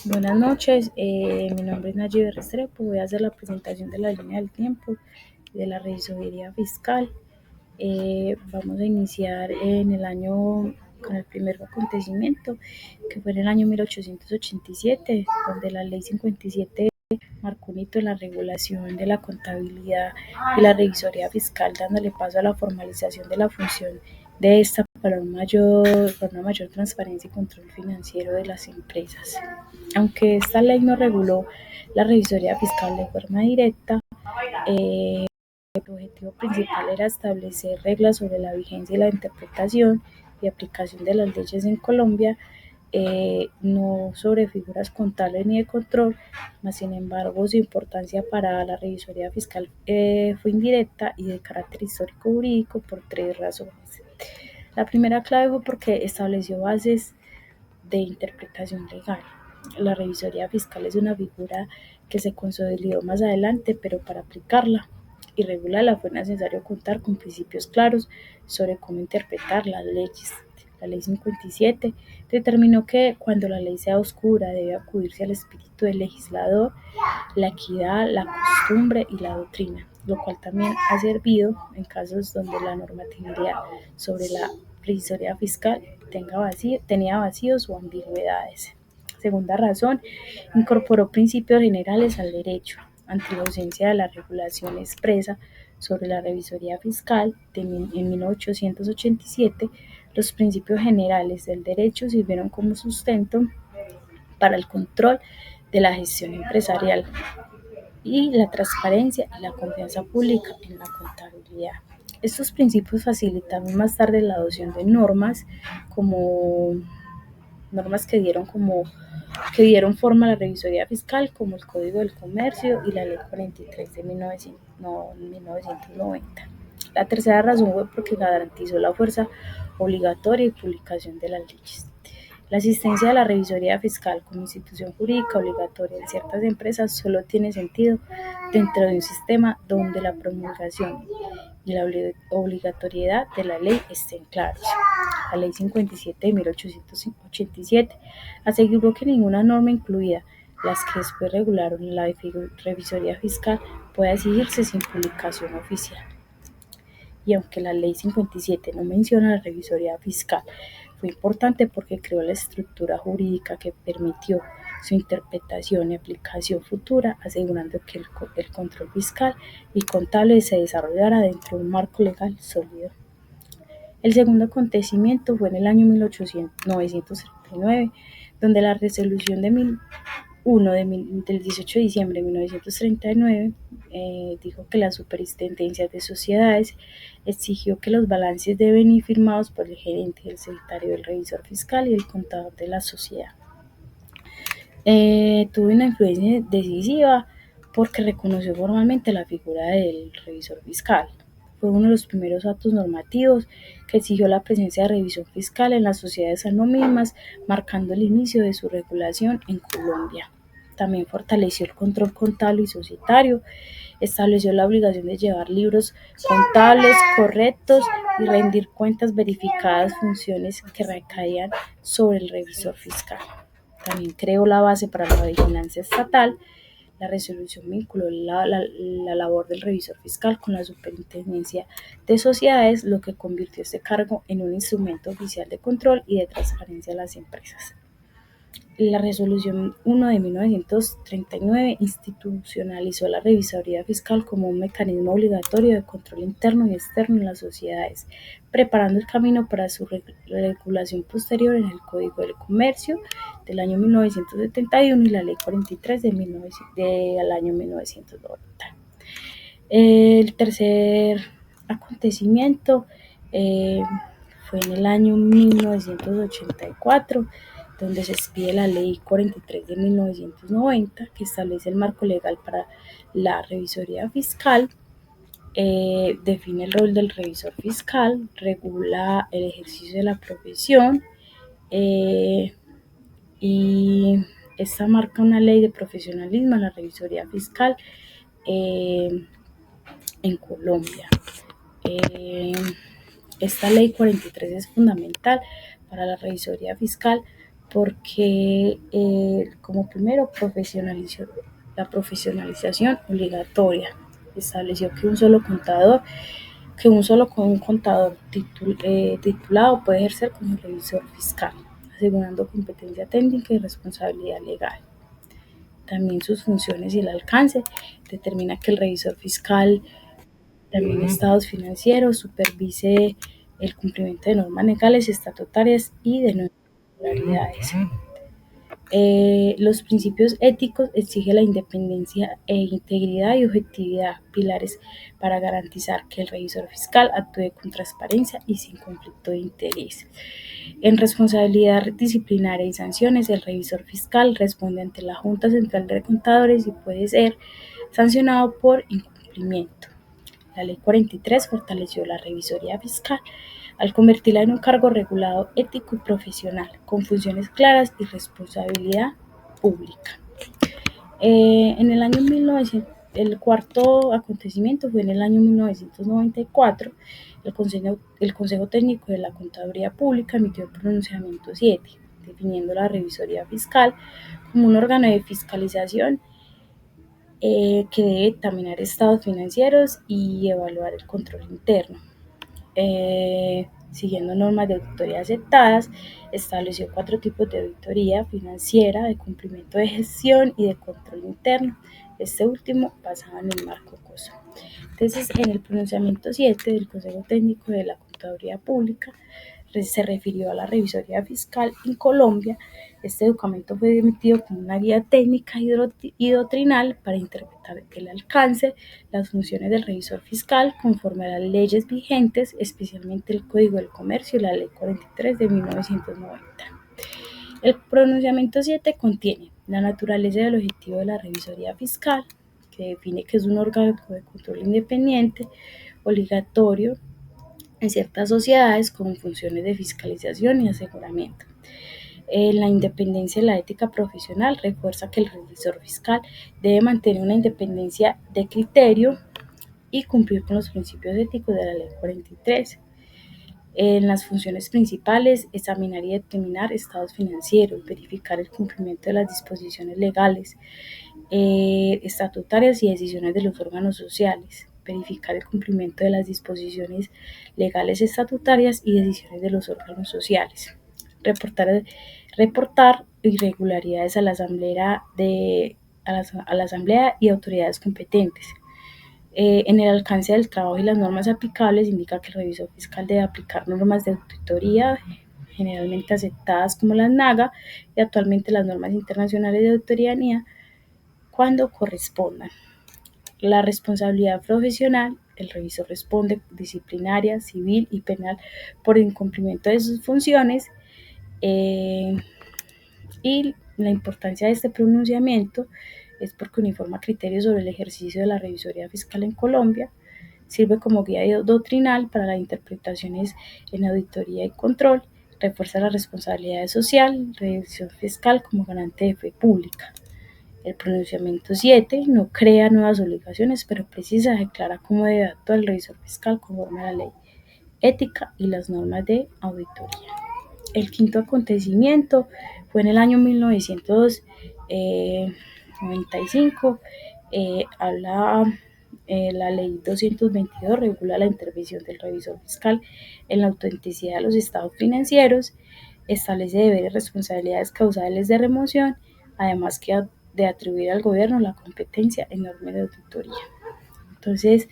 Buenas noches, mi nombre es Nayibe Restrepo. Voy a hacer la presentación de la línea del tiempo de la revisoría fiscal. Vamos a iniciar en el año con el primer acontecimiento, que fue en el año 1887, donde la ley 57 marcó un hito en la regulación de la contabilidad y la revisoría fiscal, dándole paso a la formalización de la función de esta para una mayor transparencia y control financiero de las empresas. Aunque esta ley no reguló la revisoría fiscal de forma directa, el objetivo principal era establecer reglas sobre la vigencia y la interpretación y aplicación de las leyes en Colombia, no sobre figuras contables ni de control, mas sin embargo su importancia para la revisoría fiscal fue indirecta y de carácter histórico-jurídico por tres razones. La primera clave fue porque estableció bases de interpretación legal. La revisoría fiscal es una figura que se consolidó más adelante, pero para aplicarla y regularla fue necesario contar con principios claros sobre cómo interpretar las leyes. La ley 57 determinó que cuando la ley sea oscura debe acudirse al espíritu del legislador, la equidad, la costumbre y la doctrina, lo cual también ha servido en casos donde la normatividad sobre la revisoría fiscal tenía vacíos o ambigüedades. Segunda razón, incorporó principios generales al derecho. Ante la ausencia de la regulación expresa sobre la revisoría fiscal en 1887, los principios generales del derecho sirvieron como sustento para el control de la gestión empresarial y la transparencia y la confianza pública en la contabilidad. Estos principios facilitaron más tarde la adopción de como normas que dieron forma a la revisoría fiscal, como el Código del Comercio y la Ley 43 de 1990. La tercera razón fue porque garantizó la fuerza obligatoria y publicación de las leyes. La asistencia a la revisoría fiscal como institución jurídica obligatoria en ciertas empresas solo tiene sentido dentro de un sistema donde la promulgación y la obligatoriedad de la ley estén claros. La Ley 57 de 1887 aseguró que ninguna norma, incluida las que después regularon la revisoría fiscal, pueda exigirse sin publicación oficial. Y aunque la Ley 57 no menciona la revisoría fiscal, fue importante porque creó la estructura jurídica que permitió su interpretación y aplicación futura, asegurando que el control fiscal y contable se desarrollara dentro de un marco legal sólido. El segundo acontecimiento fue en el año 1939, donde la resolución del 18 de diciembre de 1939 dijo que la Superintendencia de Sociedades exigió que los balances deben ir firmados por el gerente, el secretario, el revisor fiscal y el contador de la sociedad. Tuvo una influencia decisiva porque reconoció formalmente la figura del revisor fiscal. Fue uno de los primeros actos normativos que exigió la presencia de revisión fiscal en las sociedades anónimas, marcando el inicio de su regulación en Colombia. También fortaleció el control contable y societario, estableció la obligación de llevar libros contables correctos y rendir cuentas verificadas, funciones que recaían sobre el revisor fiscal. También creó la base para la vigilancia estatal. La resolución vinculó la labor del revisor fiscal con la superintendencia de sociedades, lo que convirtió este cargo en un instrumento oficial de control y de transparencia de las empresas. La Resolución 1 de 1939 institucionalizó la revisoría fiscal como un mecanismo obligatorio de control interno y externo en las sociedades, preparando el camino para su regulación posterior en el Código del Comercio del año 1971 y la Ley 43 del año 1990. El tercer acontecimiento fue en el año 1984, donde se expide la Ley 43 de 1990, que establece el marco legal para la revisoría fiscal, define el rol del revisor fiscal, regula el ejercicio de la profesión y esta marca una ley de profesionalismo en la revisoría fiscal en Colombia. Esta ley 43 es fundamental para la revisoría fiscal porque como primero la profesionalización obligatoria. Estableció que un solo contador titulado puede ejercer como revisor fiscal, asegurando competencia técnica y responsabilidad legal. También sus funciones y el alcance determina que el revisor fiscal, también estados financieros, supervise el cumplimiento de normas legales, estatutarias y de normas regularidades. Los principios éticos exigen la independencia e integridad y objetividad, pilares para garantizar que el revisor fiscal actúe con transparencia y sin conflicto de interés. En responsabilidad disciplinaria y sanciones, el revisor fiscal responde ante la Junta Central de Contadores y puede ser sancionado por incumplimiento. La Ley 43 fortaleció la revisoría fiscal al convertirla en un cargo regulado, ético y profesional, con funciones claras y responsabilidad pública. En el año 1900, el cuarto acontecimiento fue en el año 1994. El Consejo Técnico de la Contaduría Pública emitió el pronunciamiento 7, definiendo la revisoría fiscal como un órgano de fiscalización que debe examinar estados financieros y evaluar el control interno. Siguiendo normas de auditoría aceptadas, estableció 4 tipos de auditoría: financiera, de cumplimiento de gestión y de control interno, este último basado en el marco COSO. Entonces, en el pronunciamiento 7 del Consejo Técnico de la Contaduría Pública, se refirió a la revisoría fiscal en Colombia. Este documento fue emitido como una guía técnica y doctrinal para interpretar el alcance, las funciones del revisor fiscal conforme a las leyes vigentes, especialmente el Código del Comercio y la Ley 43 de 1990. El pronunciamiento 7 contiene la naturaleza y el objetivo de la revisoría fiscal, que define que es un órgano de control independiente, obligatorio en ciertas sociedades con funciones de fiscalización y aseguramiento. La independencia y la ética profesional refuerza que el revisor fiscal debe mantener una independencia de criterio y cumplir con los principios éticos de la Ley 43. En las funciones principales, examinar y determinar estados financieros, verificar el cumplimiento de las disposiciones legales, estatutarias y decisiones de los órganos sociales, verificar el cumplimiento de las disposiciones legales, estatutarias y decisiones de los órganos sociales, reportar irregularidades a la asamblea y autoridades competentes. En el alcance del trabajo y las normas aplicables, indica que el revisor fiscal debe aplicar normas de auditoría generalmente aceptadas como las NAGA y actualmente las normas internacionales de auditoría NIA cuando correspondan. La responsabilidad profesional: el revisor responde disciplinaria, civil y penal por incumplimiento de sus funciones. Y la importancia de este pronunciamiento es porque uniforma criterios sobre el ejercicio de la revisoría fiscal en Colombia, sirve como guía doctrinal para las interpretaciones en auditoría y control, refuerza la responsabilidad social, revisión fiscal como garante de fe pública. El pronunciamiento 7 no crea nuevas obligaciones, pero precisa, declara cómo debe actuar el revisor fiscal conforme a la ley ética y las normas de auditoría. El quinto acontecimiento fue en el año 1995. La ley 222 regula la intervención del revisor fiscal en la autenticidad de los estados financieros, establece deberes y responsabilidades causales de remoción, además que de atribuir al gobierno la competencia en normas de auditoría. Entonces,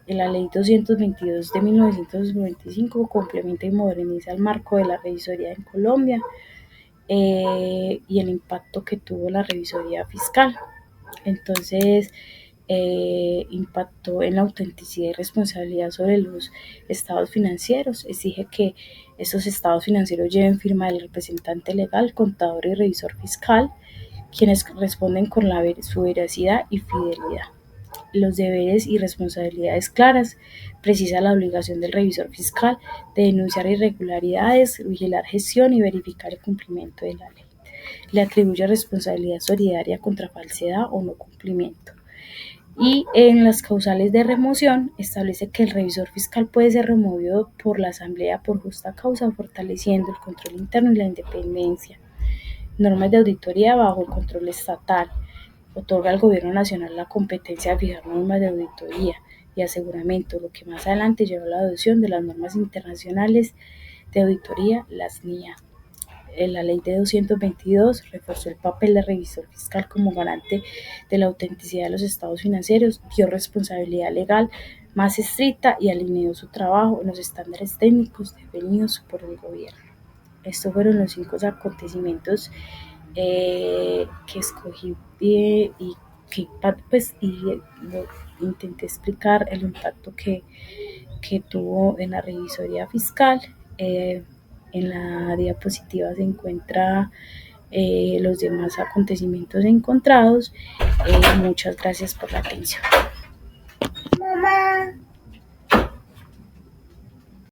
la ley 222 de 1995 complementa y moderniza el marco de la revisoría en Colombia y el impacto que tuvo la revisoría fiscal. Entonces, impactó en la autenticidad y responsabilidad sobre los estados financieros. Exige que estos estados financieros lleven firma del representante legal, contador y revisor fiscal, quienes responden con su veracidad y fidelidad. Los deberes y responsabilidades claras: precisa la obligación del revisor fiscal de denunciar irregularidades, vigilar gestión y verificar el cumplimiento de la ley. Le atribuye responsabilidad solidaria contra falsedad o no cumplimiento. Y en las causales de remoción establece que el revisor fiscal puede ser removido por la Asamblea por justa causa, fortaleciendo el control interno y la independencia. Normas de auditoría bajo el control estatal. Otorga al Gobierno Nacional la competencia de fijar normas de auditoría y aseguramiento, lo que más adelante llevó a la adopción de las normas internacionales de auditoría, las NIA. La ley de 222 reforzó el papel del revisor fiscal como garante de la autenticidad de los estados financieros, dio responsabilidad legal más estricta y alineó su trabajo en los estándares técnicos definidos por el gobierno. Estos fueron los 5 acontecimientos que escogí y que pues, lo intenté explicar el impacto que tuvo en la revisoría fiscal. En la diapositiva se encuentra los demás acontecimientos encontrados. Muchas gracias por la atención.